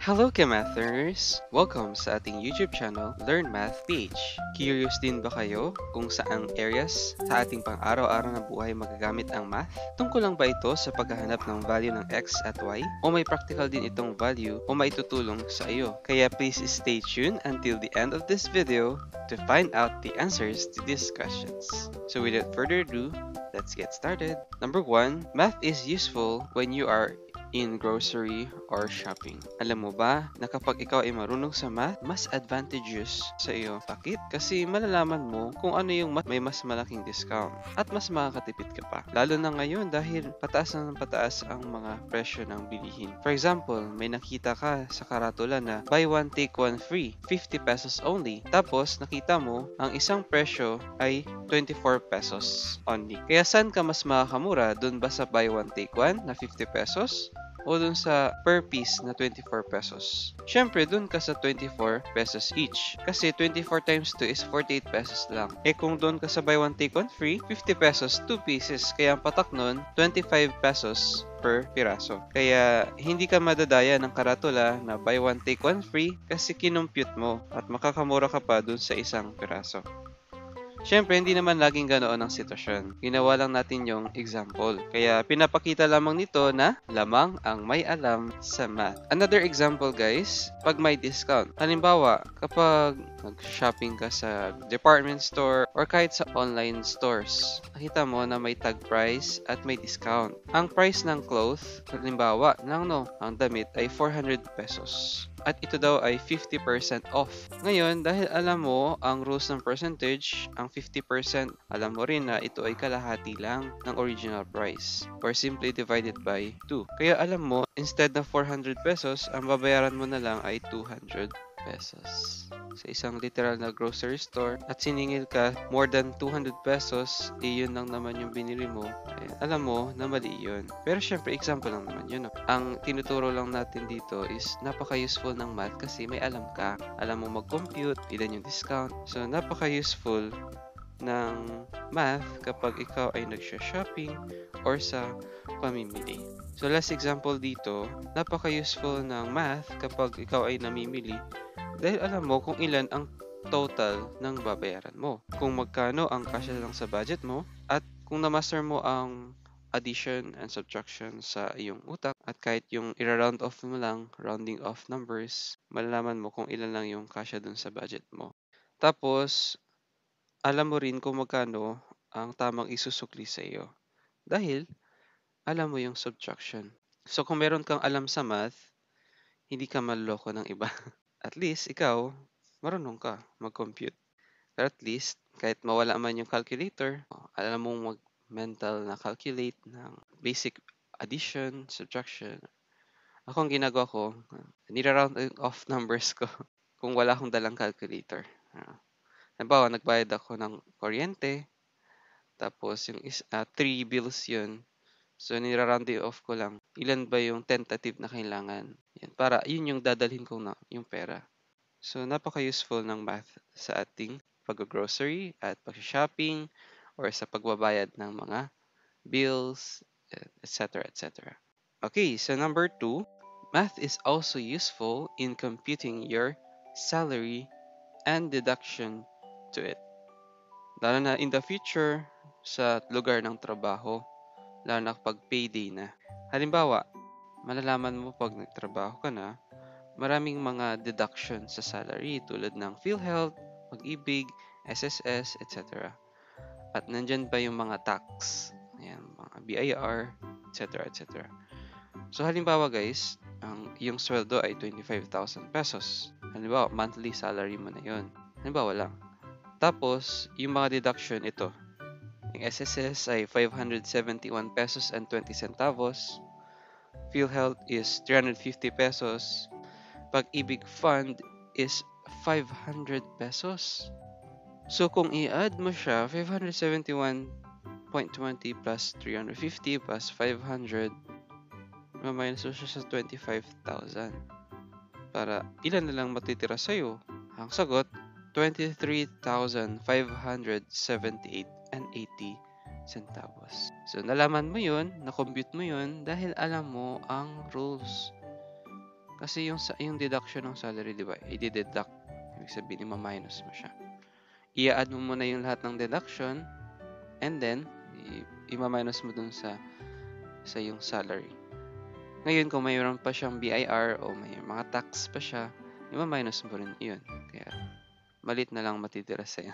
Hello Math learners! Welcome sa ating YouTube channel, Learn Math PH. Curious din ba kayo kung saang areas sa ating pang-araw-araw na buhay magagamit ang math? Tungkol lang ba ito sa paghahanap ng value ng x at y? O may practical din itong value o maitutulong sa iyo? Kaya please stay tuned until the end of this video to find out the answers to these questions. So without further ado, let's get started. Number 1, math is useful when you are in grocery or shopping. Alam mo ba na kapag ikaw ay marunong sa math, mas advantageous sa iyo? Bakit? Kasi malalaman mo kung ano yung may mas malaking discount at mas makakatipid ka pa. Lalo na ngayon dahil pataas na ng pataas ang mga presyo ng bilihin. For example, may nakita ka sa karatula na buy one take one free, 50 pesos only. Tapos nakita mo ang isang presyo ay 24 pesos only. Kaya saan ka mas makakamura? Doon ba sa buy one take one na 50 pesos? O dun sa per piece na 24 pesos. Syempre, dun ka sa 24 pesos each. Kasi 24 times 2 is 48 pesos lang. Kung dun ka sa buy one take one free, 50 pesos, 2 pieces. Kaya ang patak nun, 25 pesos per piraso. Kaya hindi ka madadaya ng karatula na buy one take one free kasi kinumpute mo at makakamura ka pa dun sa isang piraso. Siyempre, hindi naman laging ganoon ang sitwasyon. Ginawa lang natin yung example. Kaya pinapakita lamang nito na lamang ang may alam sa math. Another example guys, pag may discount. Halimbawa, kapag nag-shopping ka sa department store or kahit sa online stores, nakita mo na may tag price at may discount. Ang price ng cloth, halimbawa, ang damit ay 400 pesos. At ito daw ay 50% off. Ngayon, dahil alam mo ang rules ng percentage, ang 50%, alam mo rin na ito ay kalahati lang ng original price or simply divided by 2. Kaya alam mo, instead ng 400 pesos, ang babayaran mo na lang ay 200 pesos. Sa isang literal na grocery store at siningil ka more than 200 pesos, yun lang naman yung binili mo. Alam mo na mali yun. Pero syempre, example lang naman yun. Ang tinuturo lang natin dito is napaka-useful ng math kasi may alam ka. Alam mo mag-compute, ilan yung discount. So, napaka-useful ng math kapag ikaw ay nagsha-shopping or sa pamimili. So, last example dito, napaka-useful ng math kapag ikaw ay namimili dahil alam mo kung ilan ang total ng babayaran mo. Kung magkano ang kasya lang sa budget mo at kung na-master mo ang addition and subtraction sa iyong utak at kahit yung i-round off mo lang, rounding off numbers, malalaman mo kung ilan lang yung kasya dun sa budget mo. Tapos, alam mo rin kung magkano ang tamang isusukli sa iyo. Dahil, alam mo yung subtraction. So, kung meron kang alam sa math, hindi ka maloloko ng iba. At least, ikaw, marunong ka mag-compute. Pero at least, kahit mawala man yung calculator, alam mong mag-mental na calculate ng basic addition, subtraction. Ako ang ginagawa ko, nira-round off numbers ko kung wala akong dalang calculator. Halimbawa, nagbayad ako ng kuryente, tapos yung 3 bills yun. So, nira-round off ko lang. Ilan ba yung tentative na kailangan? Yan, para yun yung dadalhin ko na, yung pera. So, napaka-useful ng math sa ating pag-grocery at pag-shopping or sa pagbabayad ng mga bills, etc. etc. Okay, so number 2, math is also useful in computing your salary and deduction to it. Lalo na in the future sa lugar ng trabaho, lalo na kapag payday na. Halimbawa, malalaman mo pag nagtrabaho ka na, maraming mga deduction sa salary tulad ng PhilHealth, Pag-ibig, SSS, etc. At nandyan pa yung mga tax, ayan, mga BIR, etc. etc. So halimbawa guys, yung sweldo ay 25,000 pesos. Halimbawa, monthly salary mo na yun. Halimbawa lang. Tapos, yung mga deduction ito. Yung SSS ay 571 pesos and 20 centavos. PhilHealth is 350 pesos. Pag-ibig fund is 500 pesos. So, kung i-add mo siya, 571.20 plus 350 plus 500, maminus mo siya sa 25,000. Para ilan na lang matitira sa'yo? Ang sagot, 23,578.80 centavos. So, nalaman mo yun, na-compute mo yun dahil alam mo ang rules. Kasi yung deduction ng salary, di ba, i-deduct. Ibig sabihin, i-minus mo siya. I-add mo muna yung lahat ng deduction, and then, i-minus mo dun sa yung salary. Ngayon, kung mayroon pa siyang BIR o may mga tax pa siya, i-minus mo rin yun. Kaya, malit na lang matitira sa'yo.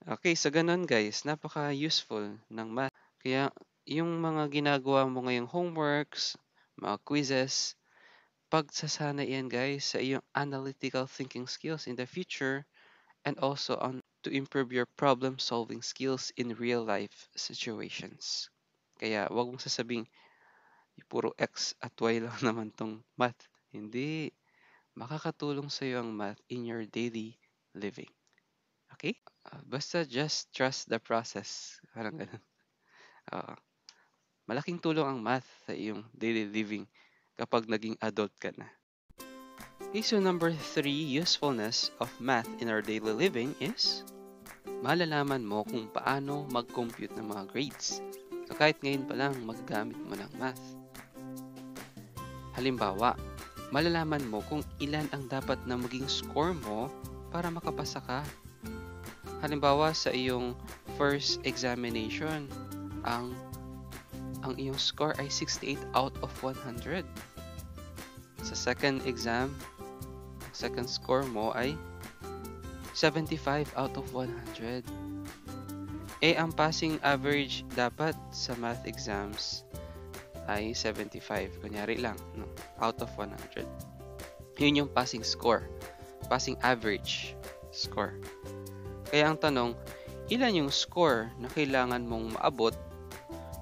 Okay, so ganun guys, napaka-useful ng math. Kaya, yung mga ginagawa mo ngayong homeworks, mga quizzes, pagsasana yan guys sa iyong analytical thinking skills in the future, and also on to improve your problem-solving skills in real-life situations. Kaya, wag mong sasabing, puro X at Y lang naman tong math. Hindi. Makakatulong sa iyo ang math in your daily living. Okay? Basta just trust the process. Parang ganun. Oo. Malaking tulong ang math sa iyong daily living kapag naging adult ka na. Okay, so number 3 usefulness of math in our daily living is malalaman mo kung paano mag-compute ng mga grades. So kahit ngayon pa lang magagamit mo ng math. Halimbawa, malalaman mo kung ilan ang dapat na maging score mo para makapasa ka. Halimbawa, sa iyong first examination, ang iyong score ay 68 out of 100. Sa second exam, ang second score mo ay 75 out of 100. Ang passing average dapat sa math exams ay 75. Kunyari lang, no? Out of 100. Yun yung passing score. Passing average score. Kaya ang tanong, ilan yung score na kailangan mong maabot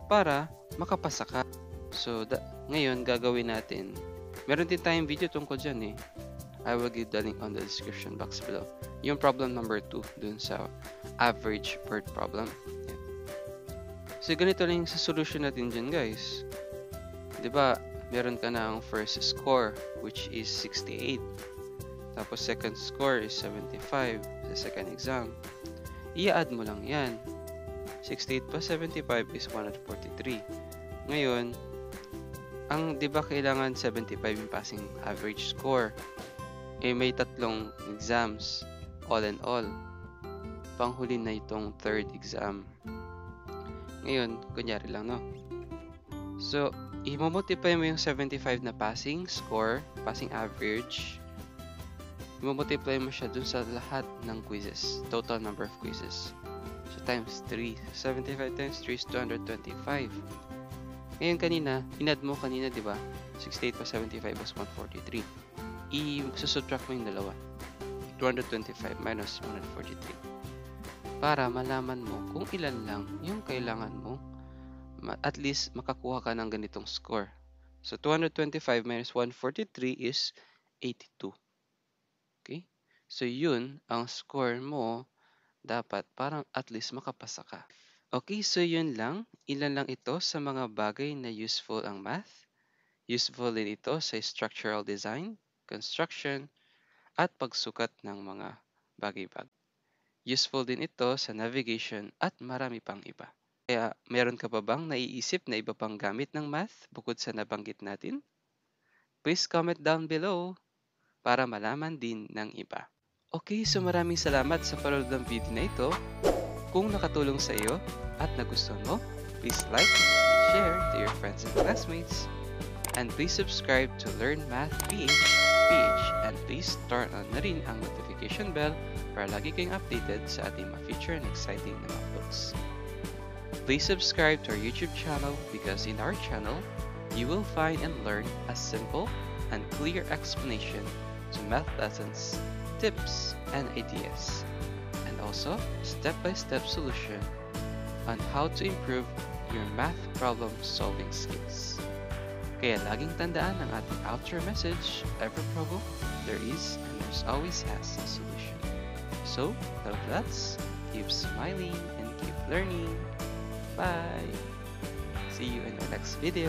para makapasa ka? So, ngayon gagawin natin. Meron din tayong video tungkol dyan eh. I will give the link on the description box below. Yung problem number 2 dun sa average word problem. Yan. So, ganito lang yung sa solution natin dyan guys. Diba, meron ka na ang first score which is 68. Tapos second score is 75 sa second exam. I-add mo lang yan. 68 plus 75 is 143. Ngayon, diba kailangan 75 yung passing average score. May tatlong exams all in all. Panghuli na itong third exam. Ngayon, kunyari lang no. So, i-multiply mo yung 75 na passing score, passing average. I-multiply mo siya dun sa lahat ng quizzes, total number of quizzes. So, times 3. 75 times 3 is 225. Ngayon in-add mo kanina, di ba? 68 plus 75 was 143. I-subtract mo yung dalawa. 225 minus 143. Para malaman mo kung ilan lang yung kailangan mo at least makakuha ka ng ganitong score. So, 225 minus 143 is 82. Okay? So, yun ang score mo dapat para at least makapasa ka. Okay, so yun lang. Ilan lang ito sa mga bagay na useful ang math. Useful din ito sa structural design, construction, at pagsukat ng mga bagay-bagay. Useful din ito sa navigation at marami pang iba. Kaya, meron ka pa bang naiisip na iba pang gamit ng math bukod sa nabanggit natin? Please comment down below para malaman din ng iba. Okay, so maraming salamat sa panonood ng video na ito. Kung nakatulong sa iyo at nagustuhan mo, please like, share to your friends and classmates, and please subscribe to Learn Math PH, and please turn on na rin ang notification bell para lagi kayong updated sa ating mga future and exciting na mga uploads. Please subscribe to our YouTube channel because in our channel, you will find and learn a simple and clear explanation to math lessons, tips, and ideas, and also step-by-step solution on how to improve your math problem-solving skills. Kaya laging tandaan ang ating outro message, every problem there is and there's always has a solution. So, love lots, keep smiling and keep learning. Bye! See you in the next video.